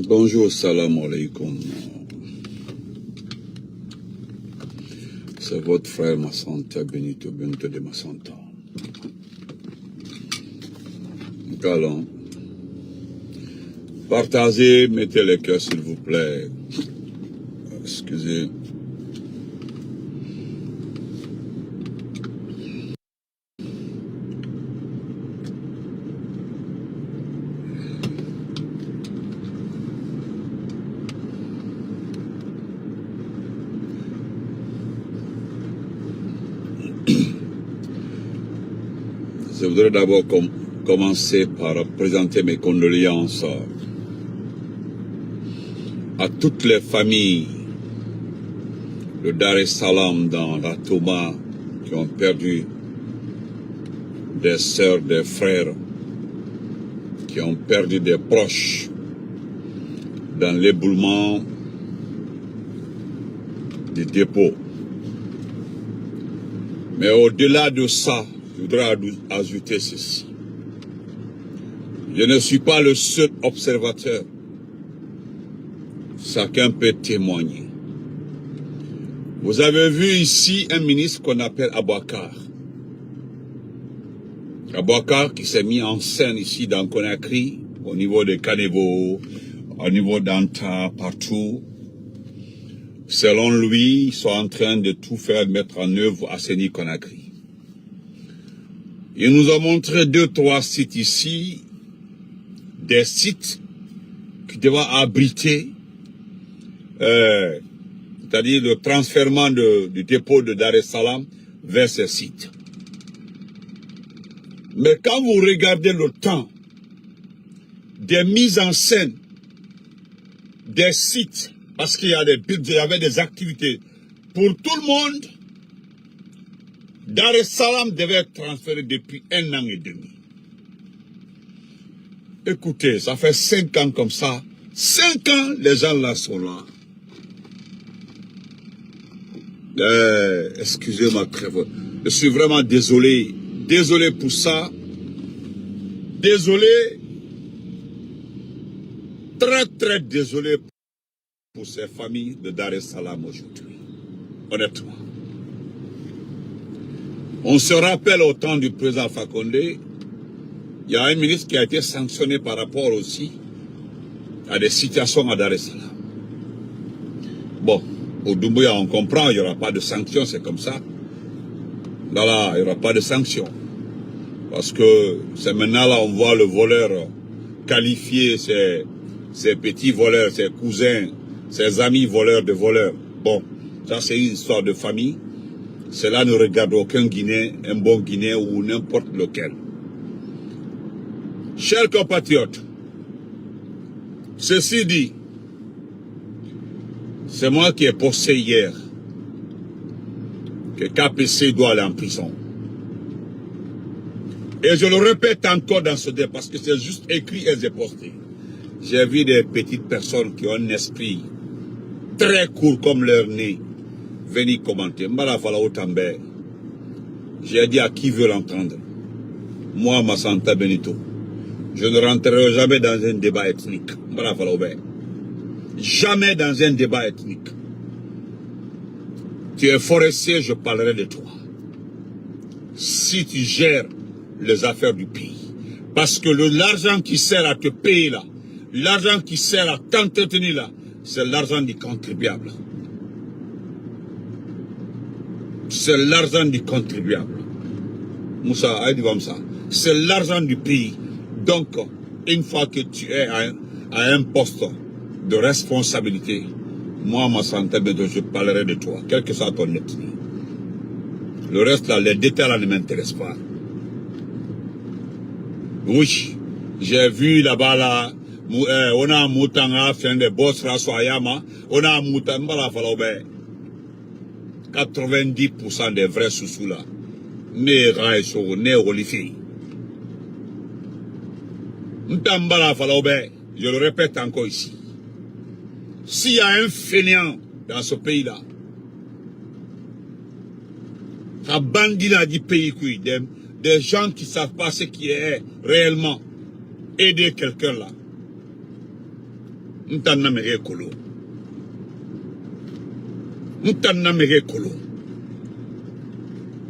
Bonjour, salam alaikum. C'est votre frère Massanta Benito Bento de Massanta. Allons. Partagez, mettez les cœurs s'il vous plaît. Excusez. Je voudrais d'abord commencer par présenter mes condoléances à toutes les familles de Dar es Salaam dans la Touma qui ont perdu des sœurs, des frères, qui ont perdu des proches dans l'éboulement du dépôt. Mais au-delà de ça, je voudrais ajouter ceci. Je ne suis pas le seul observateur. Chacun peut témoigner. Vous avez vu ici un ministre qu'on appelle Abouakar. Abouakar qui s'est mis en scène ici dans Conakry, au niveau de Kanévo, au niveau d'Anta, partout. Selon lui, ils sont en train de tout faire, mettre en œuvre à Séni Conakry. Il nous a montré 2-3 sites ici, des sites qui devaient abriter, c'est-à-dire le transfèrement du dépôt de Dar es Salaam vers ces sites. Mais quand vous regardez le temps des mises en scène des sites, parce qu'il y avait des activités pour tout le monde, Dar es Salaam devait être transféré depuis 1 an et demi. Écoutez, ça fait 5 ans comme ça. 5 ans, les gens là sont là. Excusez-moi très fort. Je suis vraiment désolé. Désolé pour ça. Désolé. Très très désolé pour ces familles de Dar es Salaam aujourd'hui. Honnêtement. On se rappelle au temps du président Alpha Condé, il y a un ministre qui a été sanctionné par rapport aussi à des situations à Dar es Salaam. Bon, au Doumbouya, on comprend, il n'y aura pas de sanctions, c'est comme ça. Là, il n'y aura pas de sanctions. Parce que c'est maintenant là, on voit le voleur qualifier ses petits voleurs, ses cousins, ses amis voleurs de voleurs. Bon, ça c'est une histoire de famille. Cela ne regarde aucun Guinéen, un bon Guinéen ou n'importe lequel. Chers compatriotes, ceci dit, c'est moi qui ai posté hier que KPC doit aller en prison. Et je le répète encore dans ce débat parce que c'est juste écrit et j'ai posté. J'ai vu des petites personnes qui ont un esprit très court comme leur nez venir commenter. J'ai dit à qui veut l'entendre. Moi, Massanta Benito, je ne rentrerai jamais dans un débat ethnique. Jamais dans un débat ethnique. Tu es forestier, je parlerai de toi. Si tu gères les affaires du pays. Parce que l'argent qui sert à te payer là, l'argent qui sert à t'entretenir là, c'est l'argent du contribuable. C'est l'argent du contribuable. Moussa, c'est l'argent du pays. Donc, une fois que tu es à un poste de responsabilité, moi, Massanta Benito, je parlerai de toi, quelle que soit ton ethnie. Le reste là, les détails là ne m'intéressent pas. Oui, j'ai vu là-bas là, on a un moutanga, fait des boss rasoyama, on a un moutanga, 90% des vrais sous là, né raïso, né olifi. Je le répète encore ici. S'il y a un fainéant dans ce pays-là, un bandit là du pays, des gens qui ne savent pas ce qui est réellement aider quelqu'un là. N'tana mere kolo. N'tana mere kolo.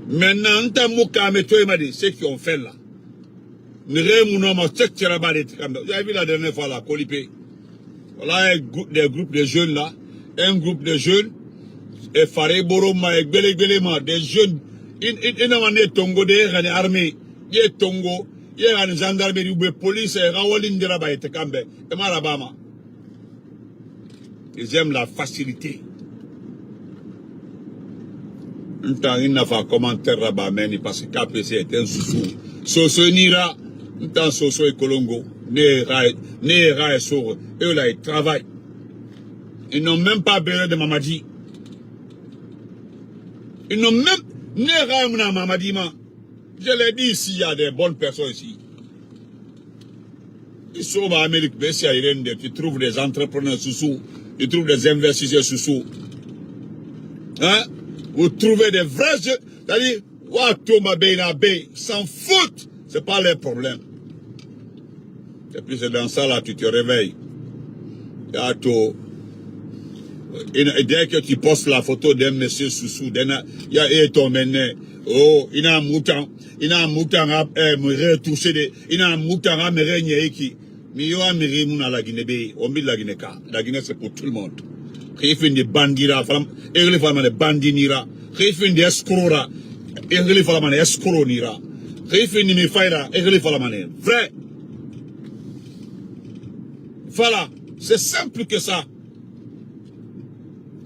Maintenant, n'tamouka metoye m'a dit, ceux qui ont fait là. Vous avez vu la dernière fois là, Colipé. Voilà des groupes de jeunes là. Un groupe de jeunes. Et Faré Boroma et Belema, des jeunes. Ils n'ont pas Tongo, des armées. Il y a Tongo. Il y a une gendarmerie ou police et Rawalin de Rabat et Kambe. Et Marabama. Ils aiment la facilité. Un temps, il n'a pas commentaire Rabat, mais parce que KPC est un sous-sous. Soso Nira. Dans Soso et Kolongo, Nera et Soro, eux là ils travaillent. Ils n'ont même pas besoin de Mamadi. Ils n'ont même Nera et Mamadi. Je l'ai dit ici, il y a des bonnes personnes ici. Ils sont en Amérique, tu trouves des entrepreneurs sous-sous, tu trouves des investisseurs sous-sous. Hein? Vous trouvez des vrais jeux, c'est-à-dire, Watoma Beina Bay, s'en foutent. C'est pas leur problème. Et puis c'est dans ça là, tu te réveilles. Et dès que tu postes la photo d'un monsieur sous-sous, il y a ton mené. Oh, il y a un mouton. Il y a un mouton à me retoucher. Il y a un mouton à me régner qui. Mais il y a un mouton à la Guinée. On met la Guinée. La Guinée c'est pour tout le monde. Il fait des bandira. Il y a des bandinira. Il fait des escrocs. Il y a des escrocs. Vrai. Voilà. C'est simple que ça.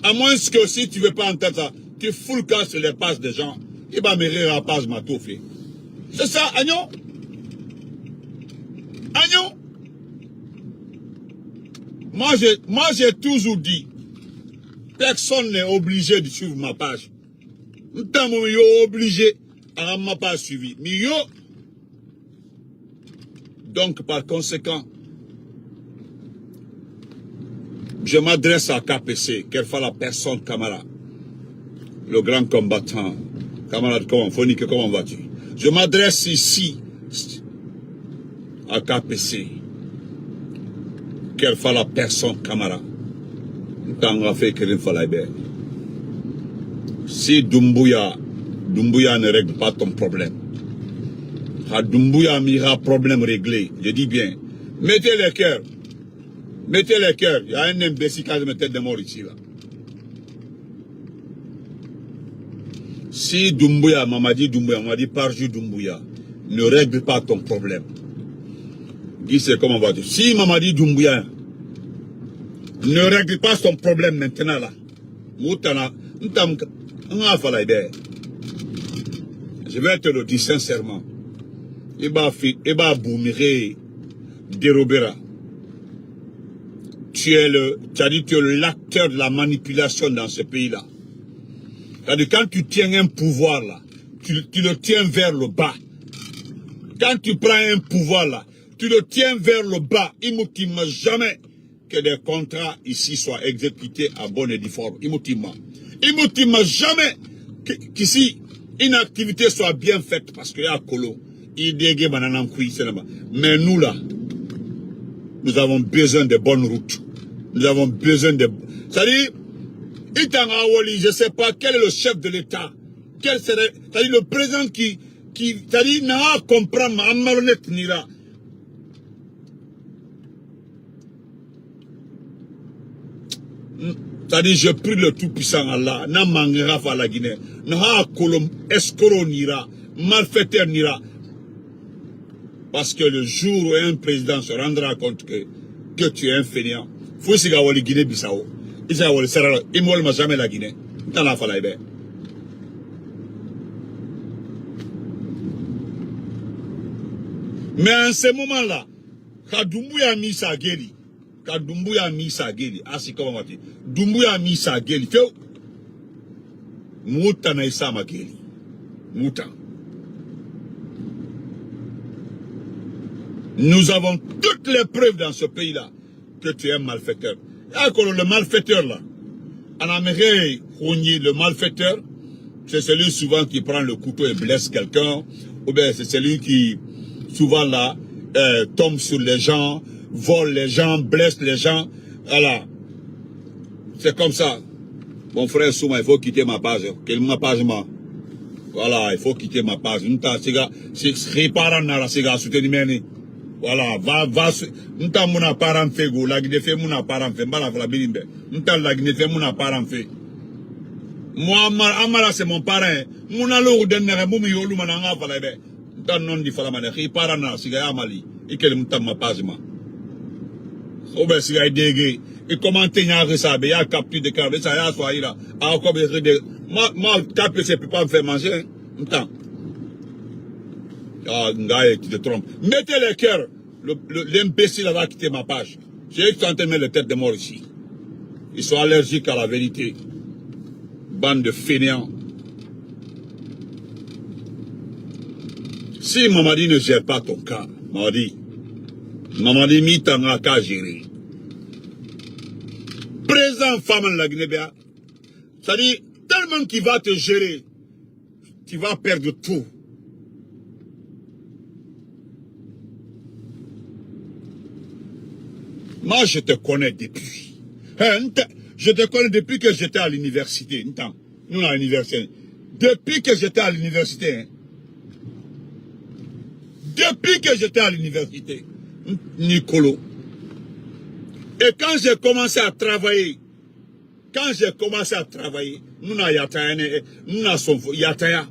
À moins que si tu ne veux pas entendre ça, tu fous le cas sur les pages des gens. Il va me rire à la page matouflé. C'est ça, Agnon? Agnon? Moi, j'ai toujours dit, personne n'est obligé de suivre ma page. Tant que je suis obligé à ma page suivie. Donc, par conséquent, je m'adresse à KPC, quelle fois la personne Camara, le grand combattant. Camarade, comment vas-tu? Je m'adresse ici à KPC, quelle fois la personne Camara. Si Doumbouya ne règle pas ton problème, Doumbouya m'ira problème réglé, je dis bien, mettez les cœurs. Mettez les cœurs. Il y a un imbécile qui a une tête de mort ici. Là. Si Doumbouya, Mamadi Parjou Doumbouya, ne règle pas ton problème, dis c'est comment va-tu. Si Mamadi Doumbouya ne règle pas son problème maintenant là, je vais te le dire sincèrement. Il va boumirer, dérobera. Tu es l'acteur de la manipulation dans ce pays-là. C'est-à-dire, quand tu tiens un pouvoir là, tu le tiens vers le bas. Quand tu prends un pouvoir là, tu le tiens vers le bas. Il ne t'imagine jamais que des contrats ici soient exécutés à bonne et due forme. Il ne t'imagine jamais qu'ici, une activité soit bien faite parce qu'il y a Kolo. Mais nous là, nous avons besoin de bonnes routes. Nous avons besoin de... C'est-à-dire, je ne sais pas quel est le chef de l'État. Quel serait... C'est-à-dire le président qui c'est-à-dire, n'a pas compris ma malhonnête nira. C'est-à-dire, je prie le Tout-Puissant Allah, n'a mangera fa la Guinée, n'a pas colom escroc nira, malfaiteur nira. Parce que le jour où un président se rendra compte que tu es un fainéant, il faut que tu aies Guinée-Bissau. Il ne m'a jamais la Guinée. Dans la falaïbe. Mais en ce moment-là, quand Doumbouya a mis sa gueule, assis comme on va dire, Doumbouya a mis sa gueule, Mouta n'a pas ma gueule. Mouta. Nous avons toutes les preuves dans ce pays-là que tu es un malfaiteur. Le malfaiteur là, en Amérique, le malfaiteur, c'est celui souvent qui prend le couteau et blesse quelqu'un, ou bien c'est celui qui souvent là tombe sur les gens, vole les gens, blesse les gens, Voilà. C'est comme ça. Mon frère Souma, il faut quitter ma page. Quelle ma page, moi? Voilà, il faut quitter ma page. C'est parent nara, c'est gars soutenir. Voilà, va, n'ta mon parent fait go, la guide fait mon parent fait, bala la bilimbe. N'ta la guide fait mon parent fait. Moi, Amara, c'est mon parrain. Mon allo, dernier, mon yolu, mananga, falabe. N'ta non di falamane, qui parent nara, c'est gars Mali. Et quel m'ta ma page, moi. Obe, c'est gars dégué. Et comment tenir ça, il y a capture de carbe, ça y a soigné là. Alors, comme moi, capture, c'est peut pas me faire manger, hein. Ah, Ngaye, tu te trompes. Mettez les cœurs. L'imbécile va quitter ma page. J'ai qui sont en train de mettre les têtes de mort ici. Ils sont allergiques à la vérité. Bande de fainéants. Si Mamadi ne gère pas ton cas, Mamadi mitanga qu'à gérer. Présent femme en la Guinée-Béa, c'est-à-dire, tellement qu'il va te gérer, tu vas perdre tout. Moi, je te connais depuis. Je te connais depuis que j'étais à l'université. Nous, à l'université. Depuis que j'étais à l'université. Depuis que j'étais à l'université. Nicolo. Et quand j'ai commencé à travailler, nous n'avons yataya, nous n'avons yataya.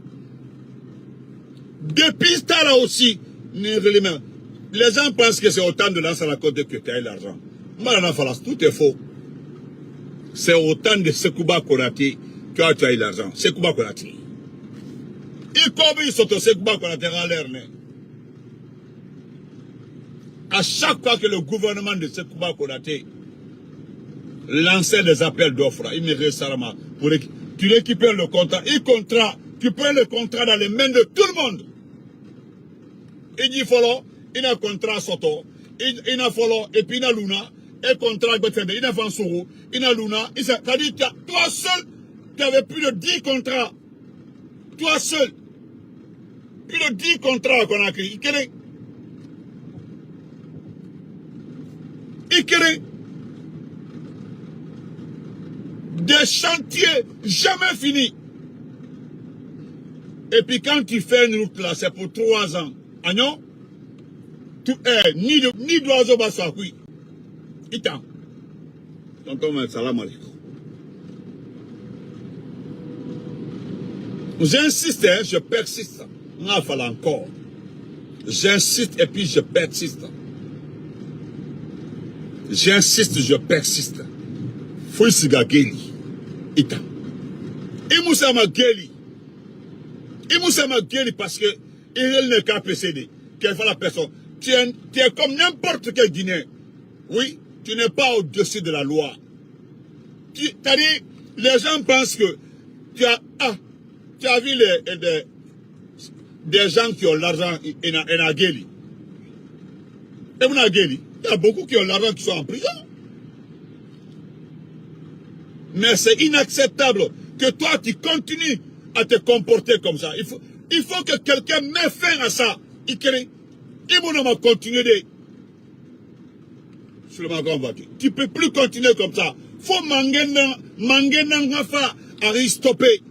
Depuis ce temps-là aussi, les gens pensent que c'est autant de lance à la côte que tu as l'argent. Tout est faux. C'est autant de Sekouba Konate que tu as eu l'argent. Sekouba Konate. Il comme ils sont au Sekouba Konate en l'air. À chaque fois que le gouvernement de Sekouba Konate lançait des appels d'offres, il me récemment pour tu récupères le contrat. Tu prends le contrat dans les mains de tout le monde. Il dit follow, il a un contrat soto, il a follow, et puis il a luna, et contrat il a Vansoro, il a luna, c'est-à-dire toi seul, tu avais plus de 10 contrats. Toi seul. Plus de 10 contrats qu'on a créés. Il crée des chantiers jamais finis. Et puis quand tu fais une route là, c'est pour 3 ans. Agnon, ni d'oiseau basso oui. Itan. Tonton, salam alaikum. J'insiste, hein, je persiste. On fallait encore. J'insiste et puis je persiste. J'insiste, je persiste. Faut geli. Itan. Imoussa ma geli. Imoussa ma geli parce que il n'est qu'à précéder. Quelle fois la personne. Tu es comme n'importe quel Guinéen. Oui, tu n'es pas au-dessus de la loi. C'est-à-dire, les gens pensent que tu as vu des gens qui ont l'argent en Ageli. Et en Ageli, il y a beaucoup qui ont l'argent qui sont en prison. Mais c'est inacceptable que toi, tu continues à te comporter comme ça. Il faut que quelqu'un mette fin à ça. Il va continuer de... Tu ne peux plus continuer comme ça. Faut mangena fa à stopper.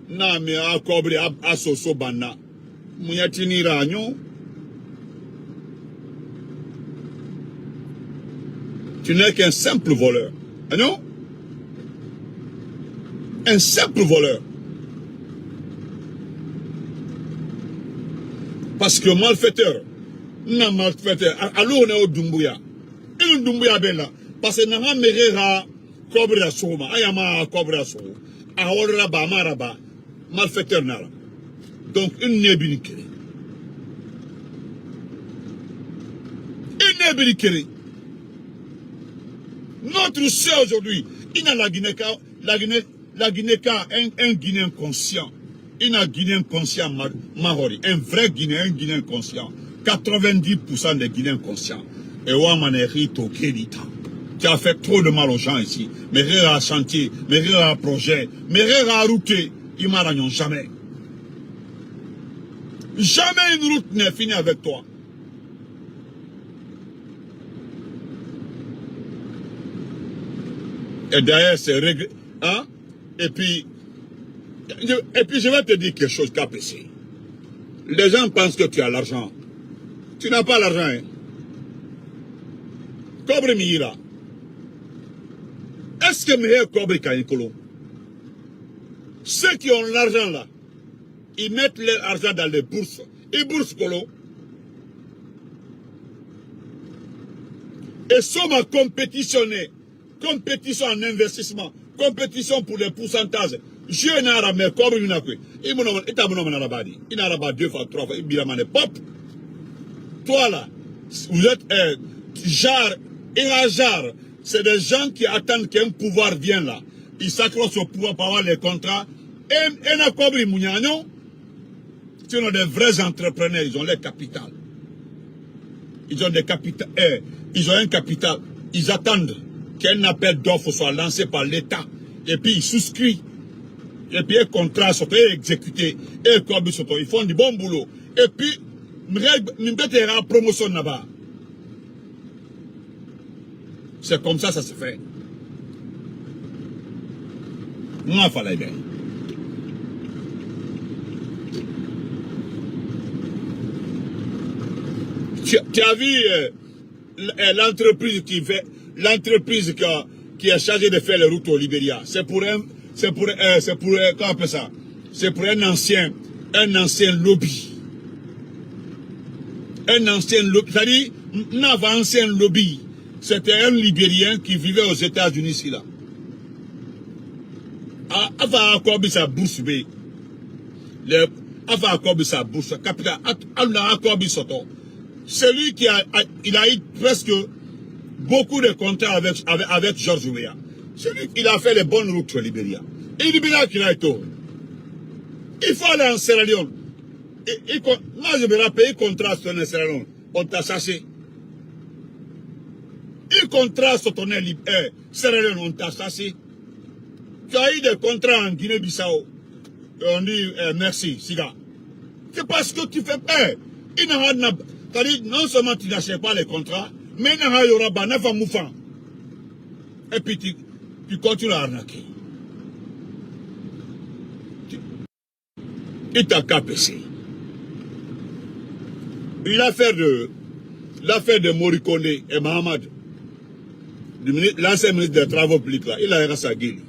Na me a cobre a soso bana. Muyatini ranyo. Tu n'es qu'un simple voleur. Non? Un simple voleur. Parce que malfaiteur, non malfaiteur, alors on est au Dumbuya. Et le Dumbuya bella. Parce que n'a merera cobre à soma, ayama cobre à soma, à oraba maraba, malfaiteur nara. Donc une nébilikere. Une nébilikere. Notre sœur aujourd'hui, il a la Guinée, un Guinéen conscient. Il a un Guinéen conscient, Mahori, un vrai Guinéen, un Guinéen conscient. 90% des Guinéens conscients. Et Ouamaneri Tokelita. Tu as fait trop de mal aux gens ici. Mais rire à chantier, mais rire à projet, mais rire à route, ils m'arrangent jamais. Jamais une route n'est finie avec toi. Et d'ailleurs, c'est réglé. Hein? Et puis, je vais te dire quelque chose, KPC. Les gens pensent que tu as l'argent. Tu n'as pas l'argent, hein? Cobre Mira. Est-ce que meilleur Cobre Kanyikolo? Ceux qui ont l'argent là, ils mettent leur argent dans les bourses. Et bourses Kolo. Et sont à compétitionner. Compétition en investissement. Compétition pour les pourcentages. Je n'ai pas mais Cobre Minakwe. Il n'a pas 2 fois, 3 fois. Il n'a pas pop. Toi là, vous êtes genre, c'est des gens qui attendent qu'un pouvoir vienne là. Ils s'accrochent au pouvoir pour avoir les contrats. Et na Kobri Mouniano, ce sont des vrais entrepreneurs, ils ont les capitales. Ils ont des capitales, ils ont un capital. Ils attendent qu'un appel d'offres soit lancé par l'État. Et puis ils souscrivent. Et puis un contrat soit exécuté. Et Kobri Soto, ils font du bon boulot. Et puis, une promotion là-bas. C'est comme ça se fait. Non, il fallait bien. Tu as vu l'entreprise qui est chargée de faire les routes au Libéria. C'est pour comment on appelle ça? C'est pour un ancien lobby. Un ancien lobby. C'est-à-dire, un ancien lobby. C'était un Libérien qui vivait aux États-Unis ici là. Avant accorder sa bourse, avant accorder sa bourse, capital, accorder son temps. Celui qui il a eu presque beaucoup de contrats avec George Weah. Celui qui a fait les bonnes routes au Libéria. Et Libéria qui a été. Il faut aller en Sierra Leone. Moi je me rappelle, il contraste en Sierra Leone. On t'a chassé. Il contraste sur ton Sierra Leone, on t'a chassé. Tu as eu des contrats en Guinée-Bissau. On dit merci, Siga. C'est parce que tu fais peur. C'est-à-dire, non seulement tu n'achètes pas les contrats, mais il y aura pas moufant. Et puis tu continues à arnaquer. Il t'a KPC. L'affaire de Morikone et Mahamad, l'ancien ministre des Travaux publics, là, il a érasé sa gueule.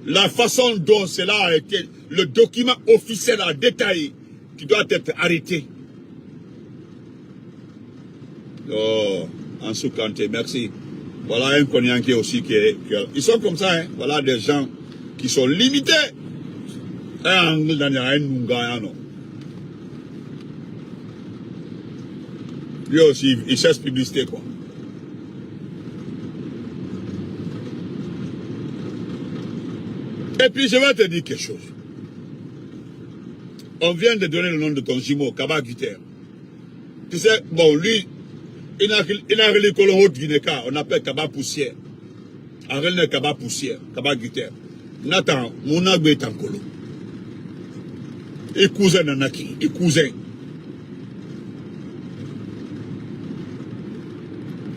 La façon dont cela a été, le document officiel a détaillé, qui doit être arrêté. Oh, Ansou Kanté, merci. Voilà un Konyanké aussi ils sont comme ça, hein. Voilà des gens qui sont limités. Un lui aussi, il cherche publicité, quoi. Et puis, je vais te dire quelque chose. On vient de donner le nom de ton jumeau, Kaba Guiter. Tu sais, bon, lui, il a relié Colombo de Guinée-Ka, on appelle Kaba Poussière. En réalité, Kaba Poussière, Kaba Guiter. Nathan, mon agbe est en colo. Et cousin Nanaki, et cousin.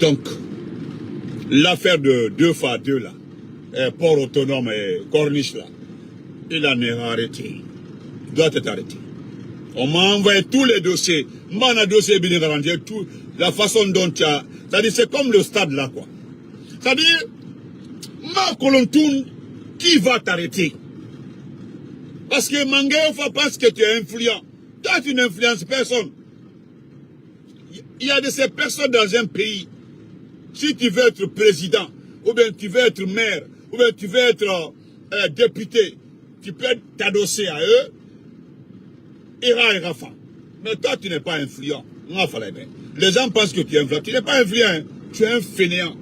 Donc, l'affaire de 2x2 là, port autonome et corniche là, il en est arrêté. Il doit être arrêté. On m'a envoyé tous les dossiers. Moi, on a dossier bien garanti, tout, la façon dont tu as. C'est-à-dire, c'est comme le stade là, quoi. C'est-à-dire, ma Kolontoun, qui va t'arrêter? Parce que Mangaofa pense que tu es influent. Toi, tu n'influences personne. Il y a de ces personnes dans un pays. Si tu veux être président, ou bien tu veux être maire, ou bien tu veux être député, tu peux t'adosser à eux. Et Rafa. Mais toi, tu n'es pas influent. Les gens pensent que tu es influent. Tu n'es pas influent. Hein. Tu es un fainéant.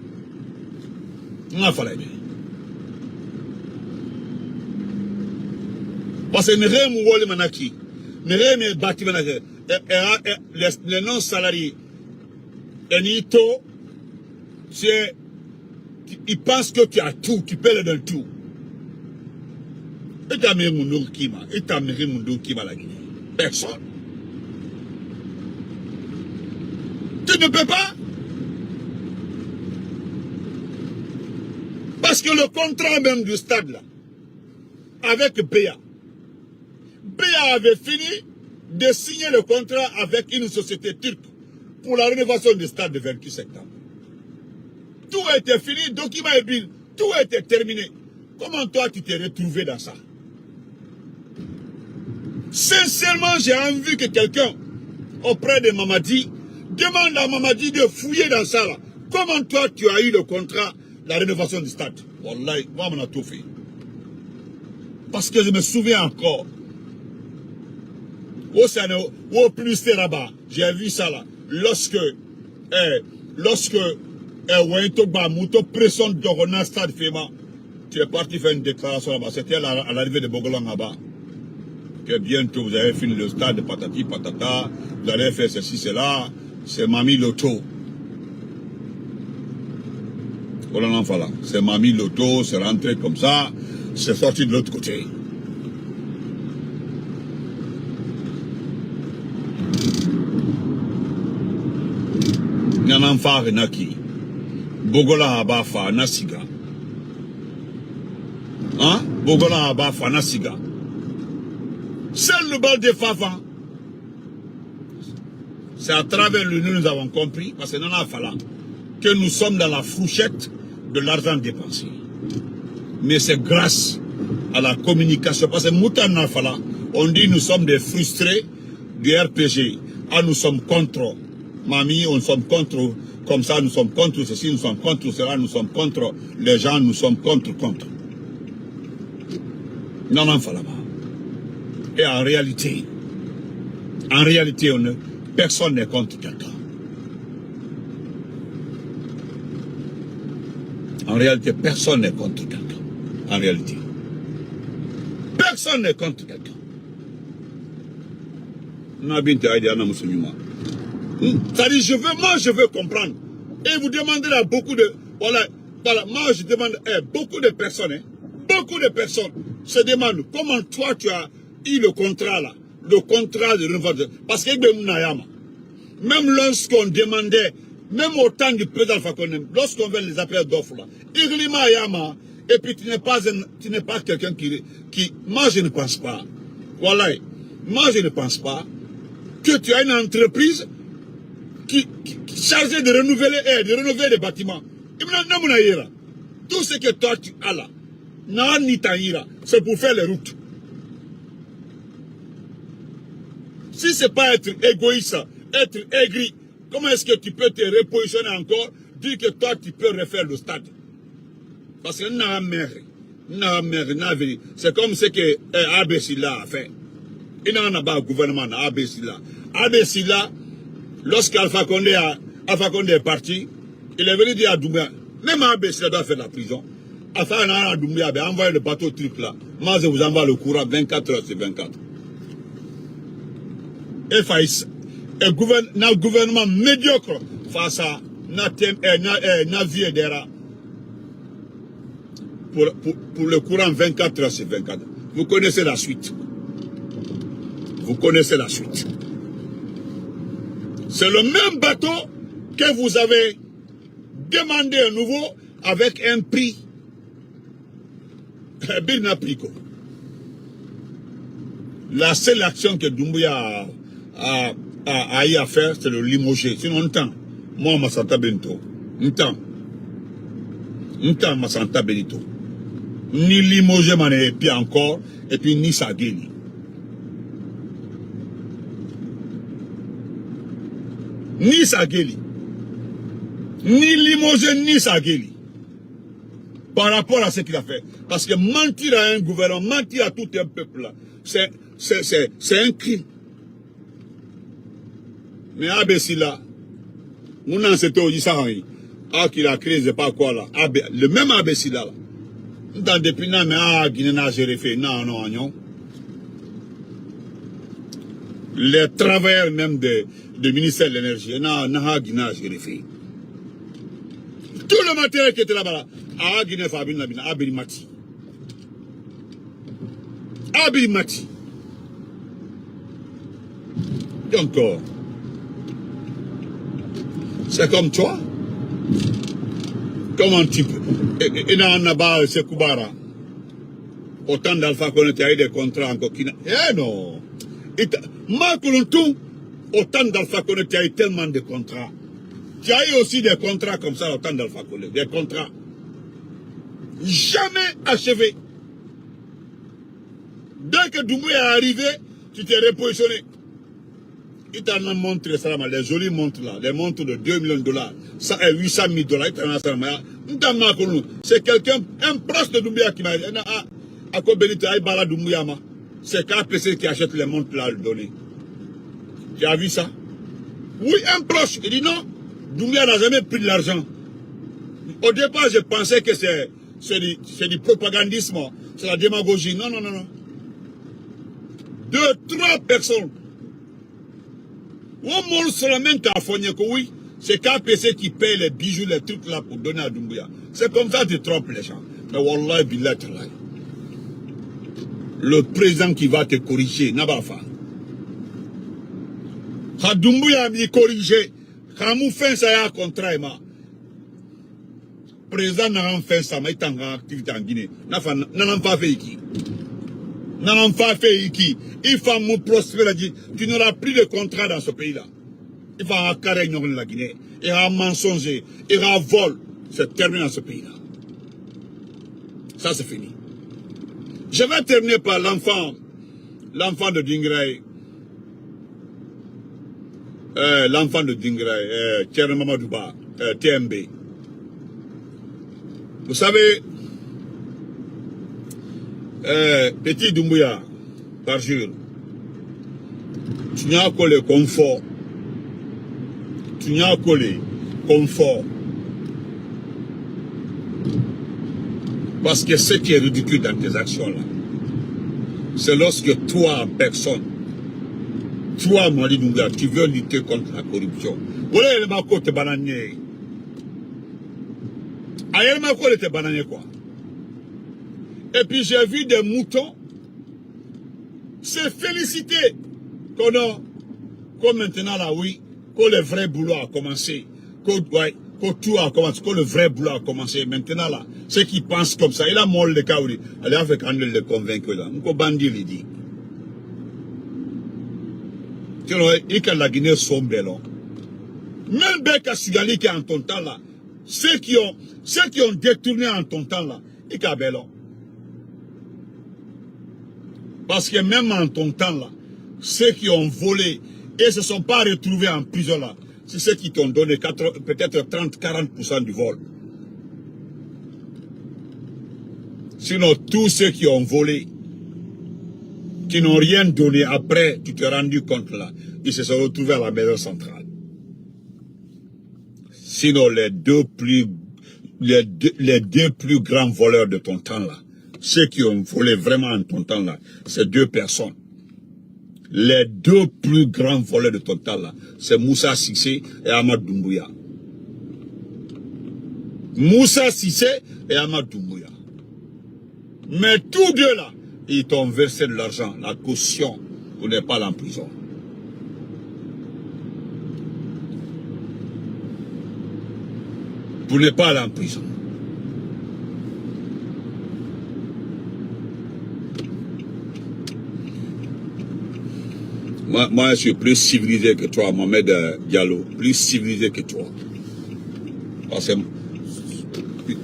Parce que les non-salariés, ils pensent que tu as tout, tu peux leur donner tout. Et tu as mis mon Kima, et tu as mis mon Kima la Guinée. Personne. Tu ne peux pas. Parce que le contrat même du stade là, avec BA avait fini de signer le contrat avec une société turque pour la rénovation du stade de 28 septembre. Tout était fini, document et bill, tout était terminé. Comment toi tu t'es retrouvé dans ça? Sincèrement, j'ai envie que quelqu'un auprès de Mamadi demande à Mamadi de fouiller dans ça là. Comment toi tu as eu le contrat, la rénovation du stade? Wallahi, moi on a tout fait. Parce que je me souviens encore, au plus là-bas, j'ai vu ça là, lorsque Wentogba Mouto pression de stade Fema, tu es parti faire une déclaration là-bas, c'était à l'arrivée de Bogolan là-bas. Que bientôt vous avez fini le stade de patati patata, vous allez faire ceci, cela, c'est Mami Loto. Voilà, c'est Mami Loto, c'est rentré comme ça, c'est sorti de l'autre côté. Nyanamfa Renaki, Bogola Abafa, Nasiga. Hein? Bogola Abafa, Nasiga. Seul le bal de Fafa. C'est à travers lui nous avons compris, parce que nous avons fallu, que nous sommes dans la fourchette de l'argent dépensé. Mais c'est grâce à la communication. Parce que Moutan Nafala, on dit nous sommes des frustrés du RPG. Ah, nous sommes contre Mami, nous sommes contre, comme ça, nous sommes contre ceci, nous sommes contre cela, nous sommes contre les gens, nous sommes contre. Non, Fala. Et en réalité, personne n'est contre quelqu'un. En réalité, personne n'est contre quelqu'un. En réalité. Personne n'est contre quelqu'un. C'est-à-dire, je veux comprendre. Et vous demanderez à beaucoup de... Voilà, moi je demande à beaucoup de personnes se demandent comment toi tu as eu le contrat là. Le contrat de rénovation. Parce que même lorsqu'on demandait, même au temps du président Fakonde, lorsqu'on fait les appels d'offres là, Iglima Yama, et puis tu n'es pas quelqu'un qui... Moi je ne pense pas. Voilà. Moi je ne pense pas que tu as une entreprise qui chargée de rénover les bâtiments. Tout ce que toi tu as là, c'est pour faire les routes. Si ce n'est pas être égoïste, être aigri, comment est-ce que tu peux te repositionner encore, dire que toi tu peux refaire le stade? Parce que c'est comme ce que Abessila a fait. Il n'y en a pas un gouvernement Abessila. Abessila, lorsqu'Alpha Condé est parti, il est venu dire à Doumbia, même Abessila doit faire la prison. Alpha Doumbia a envoyé le bateau truc là. Moi je vous envoie le courant 24 heures sur 24. Et Faïs, un gouvernement médiocre face à Navi Dera pour le courant 24 heures sur 24. Vous connaissez la suite. Vous connaissez la suite. C'est le même bateau que vous avez demandé à nouveau avec un prix. Birna Prico. La seule action que Doumbouya a eu à faire, c'est le limoger. Sinon, on temps. Moi, Massanta Benito. Un temps, Massanta Benito. Ni limoger, et puis encore, et puis ni Sageli. Ni Sageli. Ni limoger, ni Sageli. Par rapport à ce qu'il a fait. Parce que mentir à un gouvernement, mentir à tout un peuple, là, c'est un crime. Mais Abessila, mon ancêtre au Yissahi, qu'il a créé, je sais pas quoi là, le même Abessila là, dans depuis là, mais Guinée n'a jamais fait, non. Les travailleurs même du ministère de l'énergie, n'a Guinée n'a jamais fait. Tout le matériel qui était là-bas, Guinée Fabine Nabina, Abimati. Donc, c'est comme toi. Comment tu peux? Et dans Naba, c'est Koubara. Autant d'Alpha Condé, tu as eu des contrats en coquina. Eh non. Marc Lontou, autant d'Alpha Condé, tu as eu tellement de contrats. Tu as eu aussi des contrats comme ça, autant d'Alpha Condé. Des contrats jamais achevés. Dès que Doumbouya est arrivé, tu t'es repositionné. Il t'en a montré ça, les jolies montres là, les montres de 2 millions de dollars, ça est 800 000 dollars. C'est quelqu'un, un proche de Doumbouya qui m'a dit, c'est KPC qui achète les montres là, le donner. Tu as vu ça? Oui, un proche. Il dit non, Doumbouya n'a jamais pris de l'argent. Au départ, je pensais que c'est du propagandisme, c'est la démagogie. Non, non, non, non. 2, 3 personnes. On montre seulement qu'à Fonyeko, oui, c'est KPC qui paye les bijoux, les trucs là pour donner à Doumbouya. C'est comme ça que tu trompes les gens. Mais Wallah, billah, le président qui va te corriger, n'a pas fait. Quand Doumbouya m'a corrigé, quand nous faisons ça, contrat, le président n'a pas fait ça, mais il est en activité en Guinée. N'a pas fait ici. N'a pas fait ici. Il faut me prospérer. Tu n'auras plus de contrat dans ce pays-là. Il va avoir carré la Guinée. Il va mensonger. Il va vol. C'est terminé dans ce pays-là. Ça, c'est fini. Je vais terminer par l'enfant de Dingray. L'enfant de Dingray, Thierry Mamadouba, TMB. Vous savez, petit Doumbouya, par jour, tu n'as que le confort. Tu n'as que le confort. Parce que ce qui est ridicule dans tes actions-là, c'est lorsque toi, en personne, toi, Mali Doumbouya, tu veux lutter contre la corruption. Voilà, il m'a côté bananier. Ailleurs, m'a côté bananier, quoi. Et puis, j'ai vu des moutons se féliciter qu'on maintenant, là, oui, que le vrai boulot a commencé. Que tout a commencé, que le vrai boulot a commencé. Maintenant, là, ceux qui pensent comme ça, il a mort le cas, oui. Allez, avec un le convaincre, là. On bandit, il dit. Tu vois, il y a la Guinée sombre, là. Même Beka Sigali qui est en ton temps, là, ceux qui ont détourné en ton temps, là, il y a Bellon. Parce que même en ton temps, là, ceux qui ont volé et se sont pas retrouvés en prison, là, c'est ceux qui t'ont donné peut-être 30-40% du vol. Sinon, tous ceux qui ont volé, qui n'ont rien donné après, tu t'es rendu compte là, ils se sont retrouvés à la maison centrale. Sinon, les deux plus grands voleurs de ton temps là, ceux qui ont volé vraiment en ton temps là, c'est 2 personnes. Les 2 plus grands voleurs de ton temps là, c'est Moussa Cissé et Ahmad Doumbouya. Moussa Cissé et Ahmad Doumbouya. Mais tous deux là, ils t'ont versé de l'argent, la caution, vous n'êtes pas là en prison. Vous n'êtes pas là en prison. Moi, je suis plus civilisé que toi, Mohamed Diallo. Plus civilisé que toi. Parce que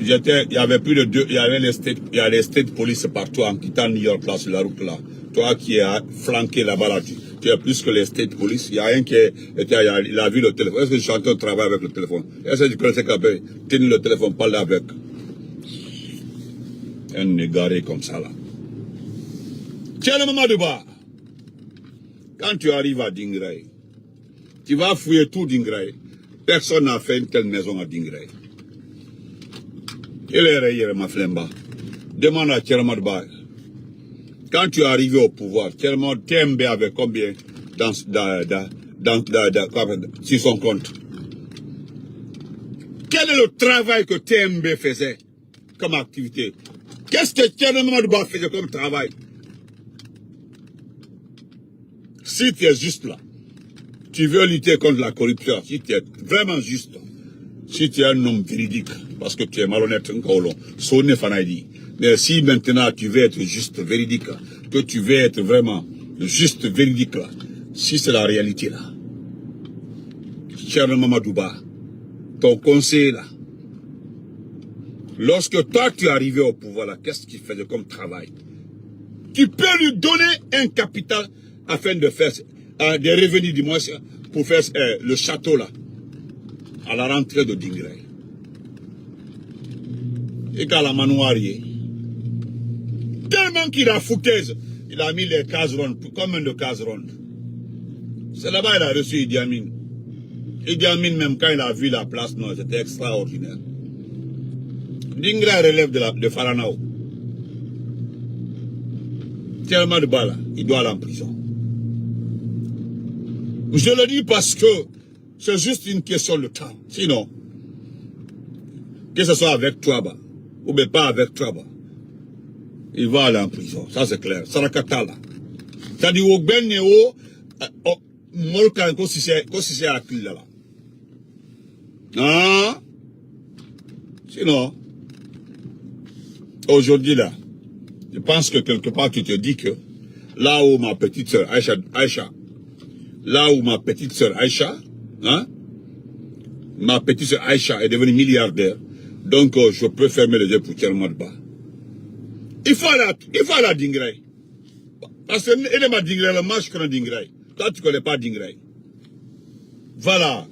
il y avait plus de 2, il y avait les state police partout en quittant New York là, sur la route là. Toi qui es flanqué là-bas là, tu es plus que les state police. Il y a un qui il a vu le téléphone. Est-ce que je suis en train de travailler avec le téléphone? Est-ce que tu connais quelqu'un qui tenir le téléphone, parler avec un égaré comme ça là? Tiens le moment de bas. Quand tu arrives à Dingray, tu vas fouiller tout Dingray. Personne n'a fait une telle maison à Dingray. Il est rayé, ma flemba. Demande à Tchermadba. Quand tu es arrivé au pouvoir, Tchermad TMB avait combien sur son compte? Quel est le travail que TMB faisait comme activité? Qu'est-ce que Tchermadba faisait comme travail? Si tu es juste là, tu veux lutter contre la corruption, si tu es vraiment juste, si tu es un homme véridique, parce que tu es malhonnête, mais si maintenant tu veux être juste véridique, que tu veux être vraiment juste véridique, là, si c'est la réalité là, Thierno Mamadouba, ton conseil là, lorsque toi tu es arrivé au pouvoir là, qu'est-ce qu'il faisait comme travail? Tu peux lui donner un capital afin de faire des revenus du moins pour faire le château là, à la rentrée de Dingrey. Et qu'à la manoirie, tellement qu'il a foutaise, il a mis les cases rondes, combien de cases rondes? C'est là-bas qu'il a reçu Idi Amin. Idi Amin, même quand il a vu la place, non, c'était extraordinaire. Dingrey relève de Faranao. Tellement de balles, il doit aller en prison. Je le dis parce que c'est juste une question de temps. Sinon, que ce soit avec Touaba, ou bien pas avec Touaba, il va aller en prison. Ça c'est clair. Sarakata là. C'est-à-dire, au Ben Neo, Molkan, quand c'est à qui là. Hein? Sinon, aujourd'hui là, je pense que quelque part tu te dis que là où ma petite sœur Aïcha, là où ma petite sœur Aïcha, hein, ma petite sœur Aïcha est devenue milliardaire, donc je peux fermer les yeux pour Thierno Mamadouba. Il faut aller à Dingrey. Parce que elle m'a Dingrey, moi je connais Dingrey. Toi tu ne connais pas Dingrey. Voilà.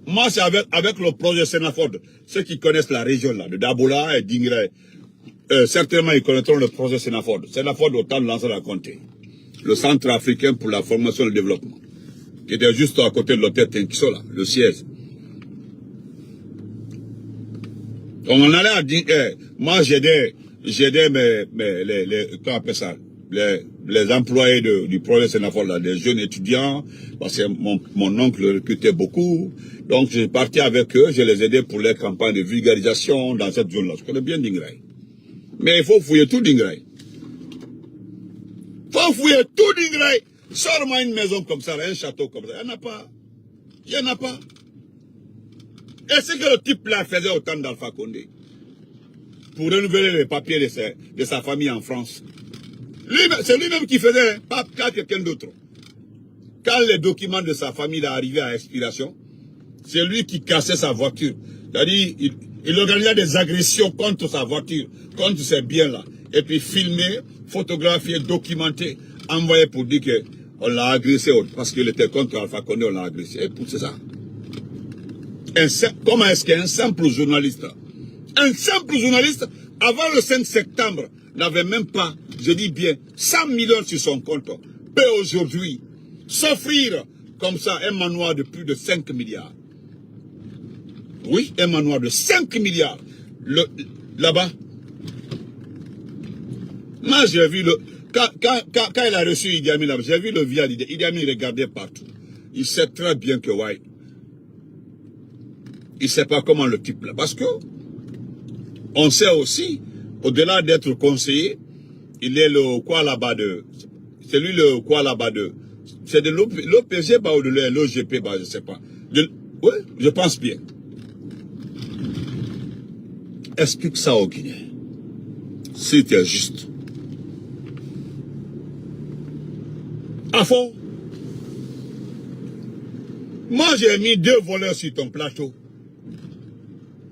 Moi c'est avec le projet Sénaford, ceux qui connaissent la région là, de Dabola et Dingrey. Certainement, ils connaîtront le projet Sénaford. Sénaford, au temps de l'ancien raconté. Le centre africain pour la formation et le développement. Qui était juste à côté de l'hôtel Tenkisola, le siège. On en allait à dire, moi j'aidais comment on appelle ça, les employés du projet Sénaford, là, des jeunes étudiants, parce que mon oncle recrutait beaucoup. Donc j'ai parti avec eux, je les aidais pour les campagnes de vulgarisation dans cette zone-là. Je connais bien Dingrey. Mais il faut fouiller tout Dingrey. Il faut fouiller tout Dingrey. Sors-moi une maison comme ça, un château comme ça. Il n'y en a pas. Il n'y en a pas. Et c'est que le type là faisait autant d'Alpha Condé. Pour renouveler les papiers de sa famille en France. C'est lui-même qui faisait, pas quelqu'un d'autre. Quand les documents de sa famille arrivaient à expiration, c'est lui qui cassait sa voiture. C'est-à-dire, il organisait des agressions contre sa voiture, contre ses biens-là. Et puis filmer, photographier, documenter, envoyer pour dire qu'on l'a agressé parce qu'il était contre Alpha Condé, on l'a agressé. Et c'est ça. Comment est-ce qu'un simple journaliste, avant le 5 septembre, n'avait même pas, je dis bien, 100 millions sur son compte, peut aujourd'hui s'offrir comme ça un manoir de plus de 5 milliards. Oui, un manoir de 5 milliards. Là-bas. Moi, j'ai vu quand il a reçu Idi Amin, j'ai vu le vial. Idi Amin regardait partout. Il sait très bien que, ouais, il ne sait pas comment le type là. Parce que, on sait aussi, au-delà d'être conseiller, il est le quoi là-bas de. C'est lui le quoi là-bas de. C'est de l'OPG ou de l'OGP, je ne sais pas. Oui, je pense bien. Explique ça aux Guinéens. Si tu es juste. À fond. Moi, j'ai mis 2 voleurs sur ton plateau.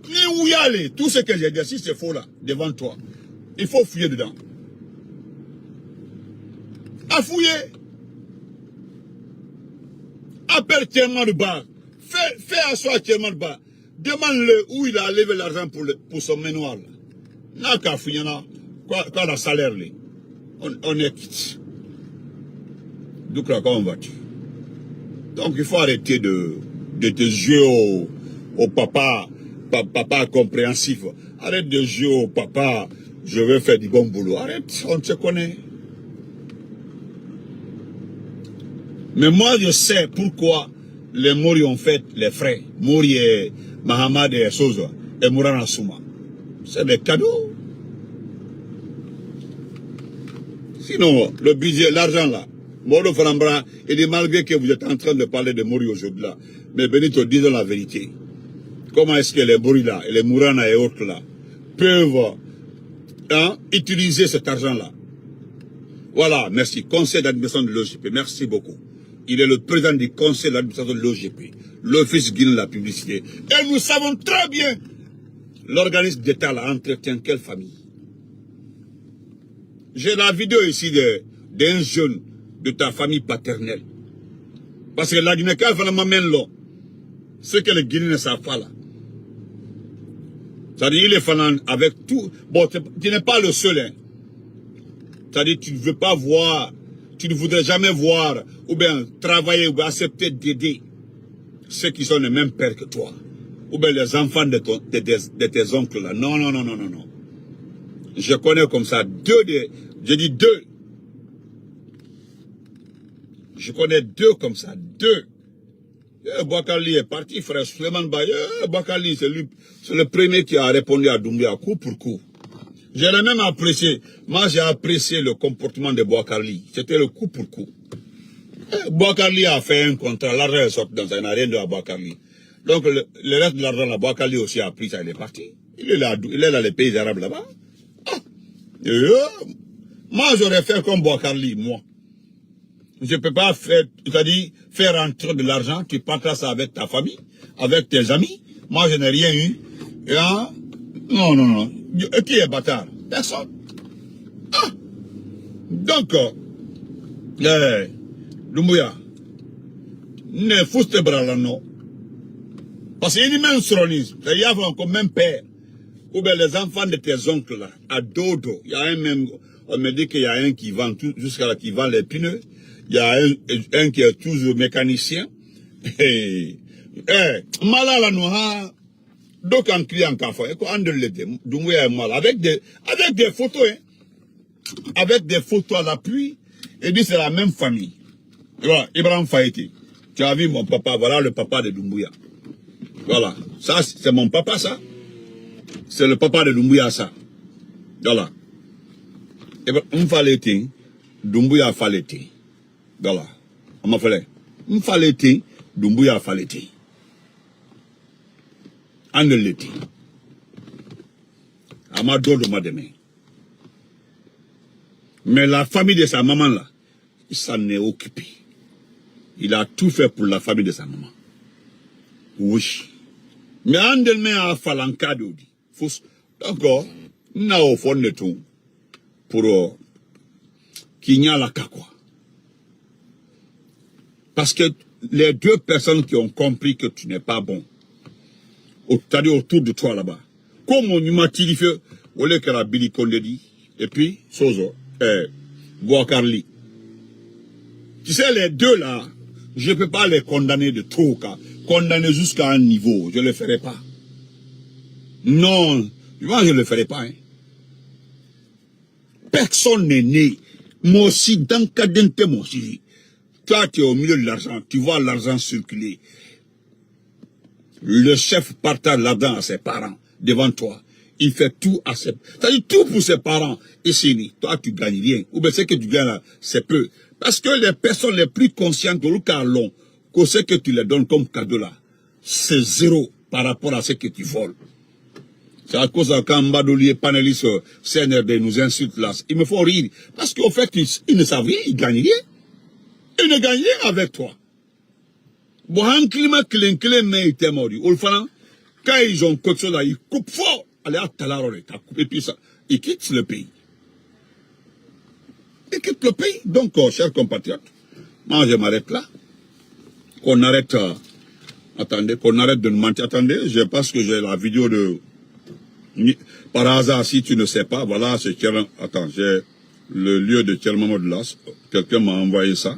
Ni où y aller. Tout ce que j'ai dit, si c'est faux là, devant toi, il faut fouiller dedans. À fouiller. Appelle Thierno Mamadouba. Fais asseoir Thierno Mamadouba. Demande-le où il a levé l'argent pour son manoir. N'a qu'à fouiller là. Quoi le salaire là. On est quitte. Donc là, comment vas-tu? Donc il faut arrêter de te jouer au papa compréhensif. Arrête de jouer au papa, je vais faire du bon boulot. Arrête, on te connaît. Mais moi je sais pourquoi les Mori ont fait les frères. Mori et Mahamad et Sozo et Mourana Souma. C'est des cadeaux. Sinon, le budget, l'argent là, Moro Farambra, il dit malgré que vous êtes en train de parler de Mori aujourd'hui là, mais Benito, disons la vérité. comment est-ce que les Bourila et les Mourana et autres là peuvent utiliser cet argent-là. Voilà, merci. Conseil d'administration de l'OGP, merci beaucoup. Il est le président du conseil d'administration de l'OGP, l'Office guinéen de la publicité. Et nous savons très bien, l'organisme d'État là entretient quelle famille. J'ai la vidéo ici d'un jeune de ta famille paternelle. Parce que la Guinée, quand elle m'amène là, ce que les Guinéens ne savent pas là. C'est-à-dire, il est fanant avec tout. Bon, tu n'es pas le seul, hein. C'est-à-dire, tu ne veux pas voir, tu ne voudrais jamais voir, ou bien travailler, ou bien accepter d'aider ceux qui sont les mêmes pères que toi. Ou bien les enfants de tes oncles là. Non, non, non, non, non, non. Je connais comme ça je dis deux. Je connais deux comme ça, deux. Boakali est parti, frère Suleiman Baye. Boakali, c'est le premier qui a répondu à Doumbouya coup pour coup. Je l'ai même apprécié. Moi, j'ai apprécié le comportement de Boakali. C'était le coup pour coup. Boakali a fait un contrat, l'argent est sorti dans un arène de Boakali. Donc, le reste de l'argent, la Boakali aussi a pris ça, il est parti. Il est là dans les pays arabes là-bas. Moi, j'aurais fait comme Boakali, moi. Je ne peux pas faire, c'est-à-dire faire rentrer de l'argent, tu partages ça avec ta famille, avec tes amis. Moi, je n'ai rien eu. Non, non, non. Qui est bâtard? Personne. Donc, Doumbouya, ne fouste bras là, non. Parce qu'il y a même sronisme. Il y a encore même père. Ou bien les enfants de tes oncles là, à Dodo, il y a un même, on me dit qu'il y a un qui vend jusqu'à là qui vend les pneus. Il y a un qui est toujours mécanicien. Malala noha, donc en client café, Doumbouya est mal. Avec des photos, hein. Avec des photos à l'appui, et dit c'est la même famille. Voilà, Ibrahim Faïti. Tu as vu mon papa, voilà le papa de Doumbouya. Voilà, ça c'est mon papa ça. C'est le papa de Doumbouya ça. Voilà. Ibrahim Faïti, Doumbouya Faïti. Voilà. On m'a fait. M'faleti, Doumbouya faleti. Aneleti. Amado de mademe. Mais la famille de sa maman là, il s'en est occupé. Il a tout fait pour la famille de sa maman. Oui. Mais Andelme a falanka d'odi. D'accord. N'a au fond de tout. Pour qu'il n'y a la quoi. Parce que les deux personnes qui ont compris que tu n'es pas bon, c'est-à-dire autour de toi là-bas, comme on m'a dit, on l'a que la Billy Kondedi, et puis, Sozo, Boakarli. Tu sais, les deux là, je ne peux pas les condamner de trop, condamner jusqu'à un niveau, je ne le ferai pas. Non, moi je ne le ferai pas. Hein. Personne n'est né. Moi aussi, dans le cas d'un témoin, toi, tu es au milieu de l'argent, tu vois l'argent circuler. Le chef partage l'argent à ses parents, devant toi. Il fait tout à ses... C'est-à-dire tout pour ses parents. Et c'est toi, tu gagnes rien. Ou bien ce que tu gagnes là, c'est peu. Parce que les personnes les plus conscientes au cas long, que ce que tu les donnes comme cadeau là, c'est zéro par rapport à ce que tu voles. C'est à cause de quand Mbadouli et panélistes CNRD nous insultent là. Ils me font rire. Parce qu'au fait, ils ne savent rien, ils gagnent rien. Ils ne gagnent rien avec toi. Bon, un climat clé, mais il t'est mort. Quand ils ont coupé là, ils coupent fort. Allez, à Talarore, et puis ça, ils quittent le pays. Ils quittent le pays. Donc, chers compatriotes, moi je m'arrête là. Qu'on arrête, attendez, qu'on arrête de nous mentir. Attendez, je pense que j'ai la vidéo de... Par hasard, si tu ne sais pas, voilà, c'est Tcherman. Attends, j'ai le lieu de Tcherman Modelas. Quelqu'un m'a envoyé ça.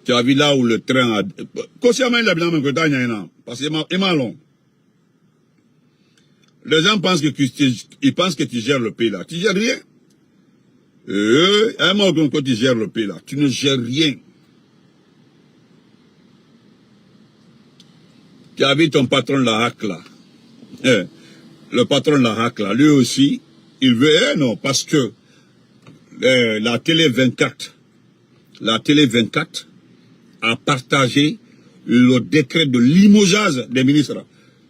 Tu as vu là où le train a... Consciemment, il a bien même parce qu'il est long. Les gens pensent que ils pensent que tu gères le pays là. Tu gères rien. À un moment quand tu gères le pays là, tu ne gères rien. Tu as vu ton patron la hack là. Le patron la hack là, lui aussi, il veut... non, parce que la télé 24 a partagé le décret de limogeage des ministres.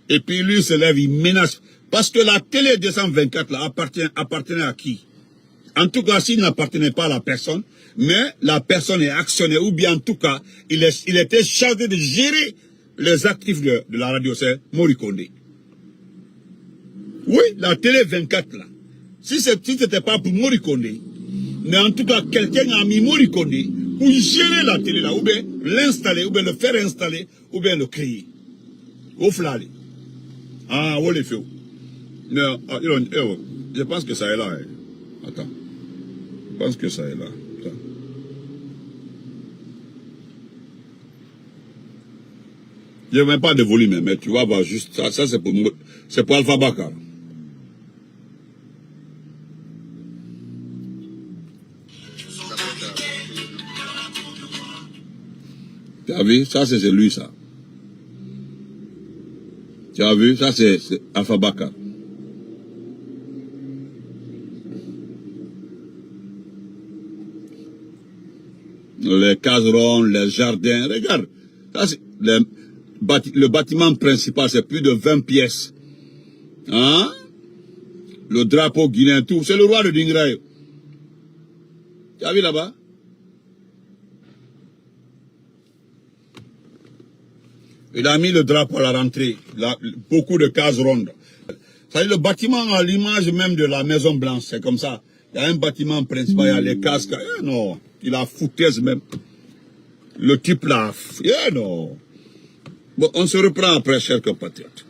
Et puis lui se lève, il menace. Parce que la télé 224 là appartenait à qui? En tout cas, s'il n'appartenait pas à la personne, mais la personne est actionnaire, ou bien en tout cas, il était chargé de gérer les actifs de la radio, c'est Morikondé. Oui, la télé 24 là. Si c'était pas pour Morikondé, mais en tout cas, quelqu'un a mis Morikondé pour gérer la télé là, ou bien l'installer, ou bien le faire installer, ou bien le créer. Au flâle. Ah, on les fait. Non, je pense que ça est là. Attends. Je pense que ça est là. Attends. Je ne mets pas de volume, mais tu vas voir juste ça. Ça, c'est pour Alpha Bakar. Tu as vu? Ça, c'est lui, ça. Tu as vu? Ça, c'est Alpha Bakar. Les caserons, les jardins, regarde. Ça, c'est le bâtiment principal, c'est plus de 20 pièces. Hein? Le drapeau guinéen, tout. C'est le roi de Dingraï. Tu as vu là-bas? Il a mis le drapeau à la rentrée. Beaucoup de cases rondes. Ça dit, le bâtiment à l'image même de la Maison Blanche, c'est comme ça. Il y a un bâtiment principal, il y a les cases. Non, il a foutaise même. Le type là, non. Bon, on se reprend après, chers compatriotes.